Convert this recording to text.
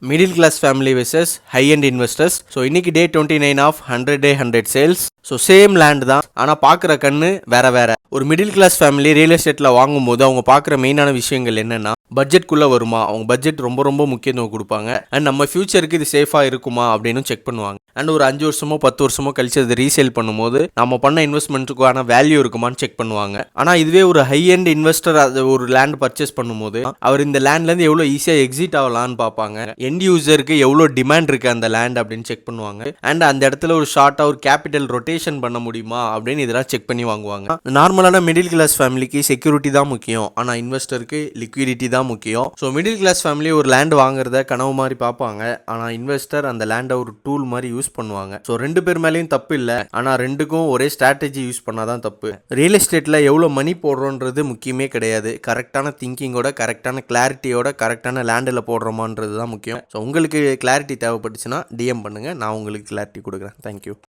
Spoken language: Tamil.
Middle class family versus high and investors. So இன்னைக்கு day 29 of 100 Day 100 sales. So same land தான், ஆனால் பார்க்குற கண்ணு வேற வேற. ஒரு மிடில் கிளாஸ் ஃபேமிலி ரியல் எஸ்டேட்டில் வாங்கும்போது அவங்க பார்க்குற மெயினான விஷயங்கள் என்னென்னா, பட்ஜெட்குள்ளே வருமா, அவங்க பட்ஜெட் ரொம்ப ரொம்ப முக்கியத்துவம் கொடுப்பாங்க. அண்ட் நம்ம ஃபியூச்சருக்கு இது சேஃபாக இருக்குமா அப்படின்னு செக் பண்ணுவாங்க. அண்ட் ஒரு 5 வருஷமோ 10 வருஷமோ கழிச்சு அது ரீசேல் பண்ணும்போது நம்ம பண்ண இன்வெஸ்ட்மெண்ட்டுக்கான வேல்யூ இருக்குமான்னு செக் பண்ணுவாங்க. ஆனால் இதுவே ஒரு ஹை அண்ட் இன்வெஸ்டர் அது ஒரு லேண்ட் பர்ச்சேஸ் பண்ணும்போது அவர் இந்த லேண்ட்லேருந்து எவ்வளோ ஈஸியாக எக்ஸிட் ஆகலான்னு பார்ப்பாங்க. எண்ட் யூசருக்கு எவ்வளோ டிமாண்ட் இருக்குது அந்த லேண்ட் அப்படின்னு செக் பண்ணுவாங்க. அண்ட் அந்த இடத்துல ஒரு ஷார்ட்டாக ஒரு கேபிட்டல் ரொட்டேஷன் பண்ண முடியுமா அப்படின்னு இதெல்லாம் செக் பண்ணி வாங்குவாங்க. நார்மலான மிடில் கிளாஸ் ஃபேமிலிக்கு செக்யூரிட்டி தான் முக்கியம், ஆனால் இன்வெஸ்டருக்கு லிக்விடிட்டி தான் முக்கியம். ஸோ மிடில் கிளாஸ் ஃபேமிலி ஒரு லேண்ட் வாங்குறத கனவு மாதிரி பார்ப்பாங்க, ஆனால் இன்வெஸ்டர் அந்த லேண்டை ஒரு டூல் மாதிரி யூஸ் பண்ணுவாங்க. ஸோ ரெண்டு பேர் மேலேயும் தப்பு இல்லை, ஆனால் ரெண்டுக்கும் ஒரே ஸ்ட்ராட்டஜி யூஸ் பண்ணாதான் தப்பு. ரியல் எஸ்டேட்டில் எவ்வளோ மணி போடுறோன்றது முக்கியமே கிடையாது, கரெக்டான திங்கிங்கோட கரெக்டான கிளாரிட்டியோட கரெக்டான லேண்டில் போடுறோமான்றது தான் முக்கியம். ஸோ உங்களுக்கு கிளாரிட்டி தேவைப்பட்டுச்சுன்னா டிஎம் பண்ணுங்கள், நான் உங்களுக்கு கிளாரிட்டி கொடுக்குறேன். தேங்க்யூ.